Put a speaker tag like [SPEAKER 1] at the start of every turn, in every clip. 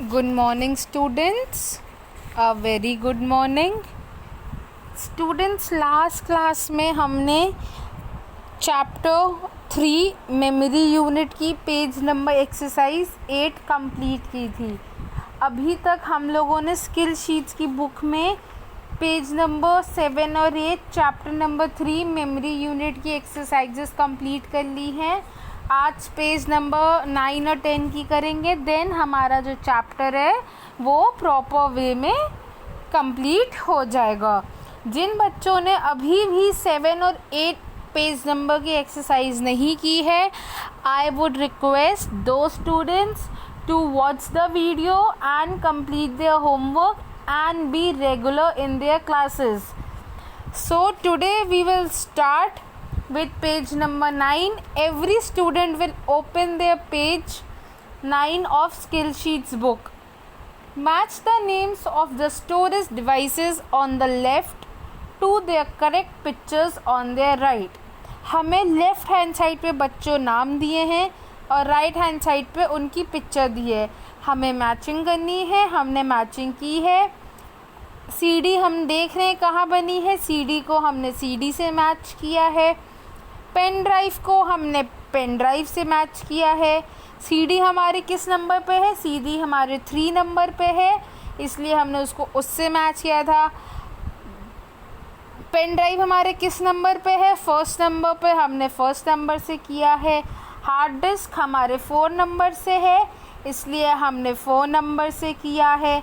[SPEAKER 1] Good morning students, a very good morning. Students, last class में हमने chapter 3 memory unit की page number exercise 8 complete की थी. अभी तक हम लोगों ने स्किल शीट्स की बुक में पेज नंबर 7 और 8 चैप्टर नंबर 3 मेमोरी यूनिट की एक्सरसाइजेस कंप्लीट कर ली हैं. आज पेज नंबर 9 और 10 की करेंगे. देन हमारा जो चैप्टर है वो प्रॉपर वे में कंप्लीट हो जाएगा. जिन बच्चों ने अभी भी 7 और 8 पेज नंबर की एक्सरसाइज नहीं की है, आई वुड रिक्वेस्ट दो students to watch the video and complete their homework and be regular in their classes. So today we will start with page number 9. Every student will open their page 9 of skill sheets book. Match the names of the storage devices on the left to their correct pictures on their right. हमें left hand side पे बच्चों नाम दिए हैं और right hand side पे उनकी picture दी है. हमें मैचिंग करनी है. हमने मैचिंग की है. सीडी हम देख रहे हैं कहाँ बनी है. सीडी को हमने सीडी से मैच किया है. पेन ड्राइव को हमने पेन ड्राइव से मैच किया है. सीडी हमारी किस नंबर पे है? सीडी हमारे 3 नंबर पे है, इसलिए हमने उसको उससे मैच किया था. पेन ड्राइव हमारे किस नंबर पे है? फर्स्ट नंबर पे, हमने फर्स्ट नंबर से किया है. हार्ड डिस्क हमारे 4 नंबर से है, इसलिए हमने 4 नंबर से किया है.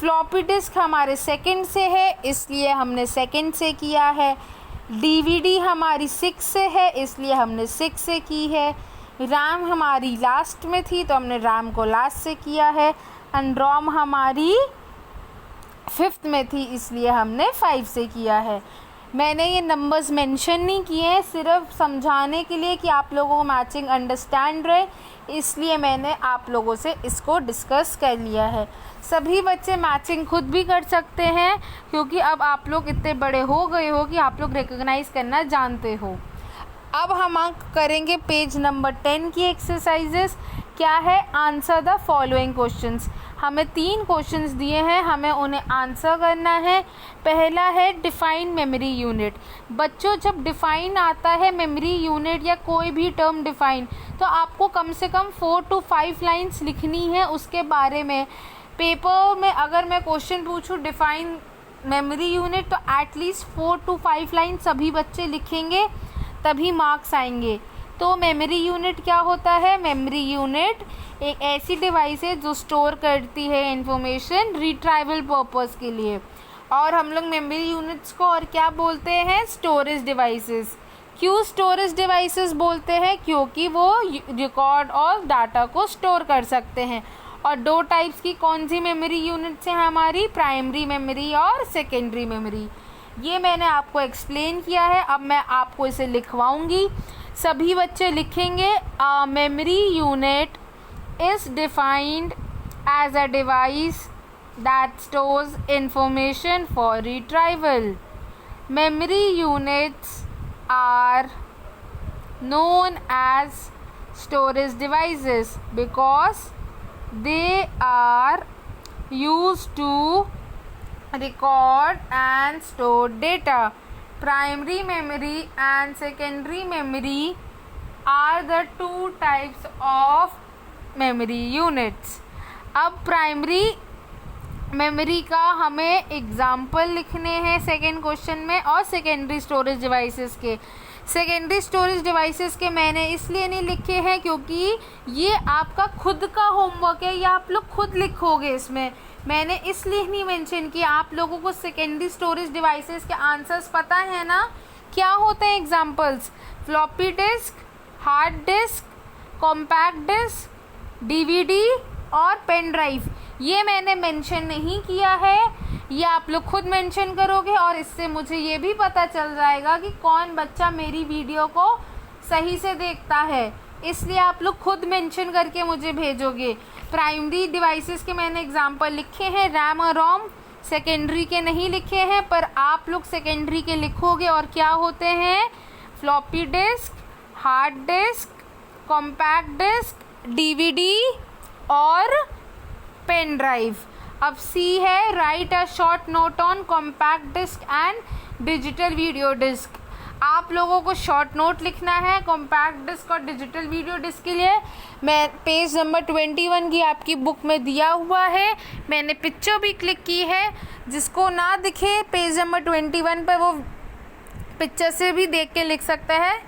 [SPEAKER 1] फ्लॉपी डिस्क हमारे सेकंड से है, इसलिए हमने सेकंड से किया है. डीवीडी हमारी 6 से है, इसलिए हमने 6 से की है. रैम हमारी लास्ट में थी तो हमने रैम को लास्ट से किया है. एंड रोम हमारी 5th में थी, इसलिए हमने 5 से किया है. मैंने ये नंबर्स मेंशन नहीं किए हैं, सिर्फ समझाने के लिए कि आप लोगों को मैचिंग अंडरस्टैंड रहे, इसलिए मैंने आप लोगों से इसको डिस्कस कर लिया है. सभी बच्चे मैचिंग खुद भी कर सकते हैं, क्योंकि अब आप लोग इतने बड़े हो गए हो कि आप लोग रिकॉग्नाइज करना जानते हो. अब हम करेंगे पेज नंबर 10 की एक्सरसाइजेस. क्या है? Answer the following questions. हमें 3 क्वेश्चंस दिए हैं, हमें उन्हें आंसर करना है. पहला है डिफाइन मेमोरी यूनिट. बच्चों, जब डिफाइन आता है मेमोरी यूनिट या कोई भी टर्म डिफाइन, तो आपको कम से कम 4 to 5 लाइन्स लिखनी है उसके बारे में. पेपर में अगर मैं क्वेश्चन पूछूं डिफाइन मेमोरी यूनिट, तो एटलीस्ट 4 to 5 लाइन सभी बच्चे लिखेंगे, तभी मार्क्स आएंगे. तो मेमोरी यूनिट क्या होता है? मेमोरी यूनिट एक ऐसी डिवाइस है जो स्टोर करती है इंफॉर्मेशन रिट्राइवल पर्पस के लिए. और हम लोग मेमोरी यूनिट्स को और क्या बोलते हैं? Storage devices. क्यों स्टोरेज डिवाइसेस बोलते हैं? क्योंकि वो रिकॉर्ड और डाटा को स्टोर कर सकते हैं. और 2 टाइप्स की कौन सी मेमोरी यूनिट्स हैं हमारी? प्राइमरी मेमोरी और सेकेंडरी मेमोरी. ये मैंने आपको एक्सप्लेन किया है. अब मैं आपको इसे लिखवाऊंगी, सभी बच्चे लिखेंगे. A memory unit is defined as a device that stores information for retrieval. Memory units are known as storage devices because they are used to record and store data. Primary memory and secondary memory are the 2 types of memory units. अब primary memory का हमें example लिखने हैं second question में, और secondary storage devices के. Secondary storage devices के मैंने इसलिए नहीं लिखे हैं क्योंकि ये आपका खुद का होमवर्क है, या आप लोग खुद लिखोगे इसमें. मैंने इसलिए नहीं मेंशन किया. आप लोगों को सेकेंडरी स्टोरेज डिवाइसेस के आंसर्स पता है ना? क्या होते हैं examples? Floppy disk, hard disk, compact disk, DVD और पेन ड्राइव. ये मैंने मेंशन नहीं किया है, ये आप लोग खुद मेंशन करोगे, और इससे मुझे ये भी पता चल जाएगा कि कौन बच्चा मेरी वीडियो को सही से देखता है. इसलिए आप लोग खुद मेंशन करके मुझे भेजोगे. प्राइमरी डिवाइसेस के मैंने एग्जांपल लिखे हैं, रैम और रोम. सेकेंडरी के नहीं लिखे हैं, पर आप लोग सेकेंडरी के लिखोगे. और क्या होते हैं? Floppy disk, hard disk, compact disk, DVD और पेन ड्राइव। अब सी है write a short note on compact disk and digital video disk. आप लोगों को शॉर्ट नोट लिखना है कॉम्पैक्ट डिस्क और डिजिटल वीडियो डिस्क के लिए। मैं पेज नंबर 21 की आपकी बुक में दिया हुआ है, मैंने पिक्चर भी क्लिक की है। जिसको ना दिखे पेज नंबर 21 पर वो पिक्चर से भी देख के लिख सकता है।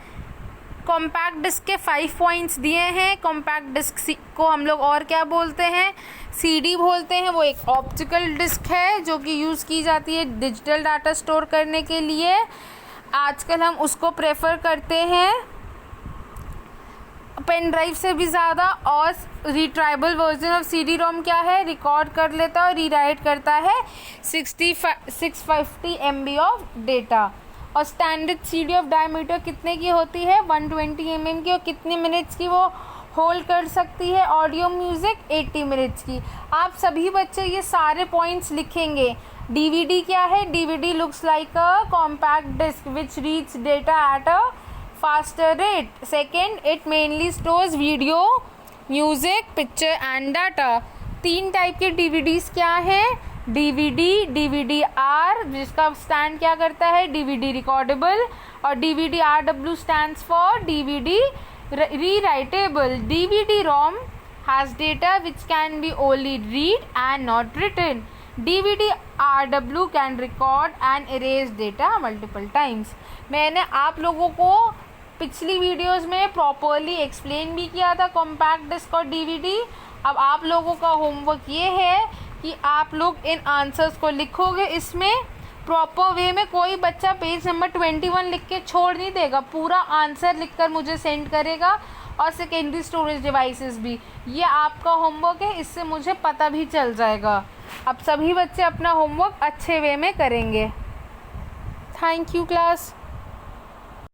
[SPEAKER 1] कॉम्पैक्ट डिस्क के 5 पॉइंट्स दिए हैं। कॉम्पैक्ट डिस्क को हम लोग और क्या बोलते हैं, सीडी बोलते हैं। वो एक ऑप्टिकल डिस्क है जो कि यूज़ की जाती है डिजिटल डाटा स्टोर करने के लिए। आजकल हम उसको प्रेफर करते हैं पेन ड्राइव से भी ज़्यादा। और रिट्राइबल वर्जन ऑफ सीडी रोम क्या है, रिकॉर्ड कर लेता है और रीराइट करता है 650 MB ऑफ डेटा। और स्टैंडर्ड सीडी ऑफ डायमीटर कितने की होती है, 120 mm की। और कितने मिनट्स की वो होल्ड कर सकती है, ऑडियो म्यूज़िक 80 मिनट्स की। आप सभी बच्चे ये सारे पॉइंट्स लिखेंगे। DVD क्या है, DVD looks like a compact disk which reads data at a faster rate. Second, it mainly stores video, music, picture and data. 3 type के DVDs क्या हैं, DVD, DVD-R जिसका स्टैंड क्या करता है, DVD रिकॉर्डेबल। और DVD-RW stands for DVD rewritable. DVD-ROM has data which can be only read and not written. DVD-RW can record and erase data multiple times. मैंने आप लोगों को पिछली वीडियोस में प्रॉपरली एक्सप्लेन भी किया था कॉम्पैक्ट डिस्क और DVD। अब आप लोगों का होमवर्क ये है कि आप लोग इन आंसर्स को लिखोगे इसमें प्रॉपर वे में। कोई बच्चा पेज नंबर 21 लिख के छोड़ नहीं देगा, पूरा आंसर लिखकर मुझे सेंड करेगा। और सेकेंडरी स्टोरेज डिवाइसेस भी, ये आपका होमवर्क है, इससे मुझे पता भी चल जाएगा। अब सभी बच्चे अपना होमवर्क अच्छे वे में करेंगे। Thank you class.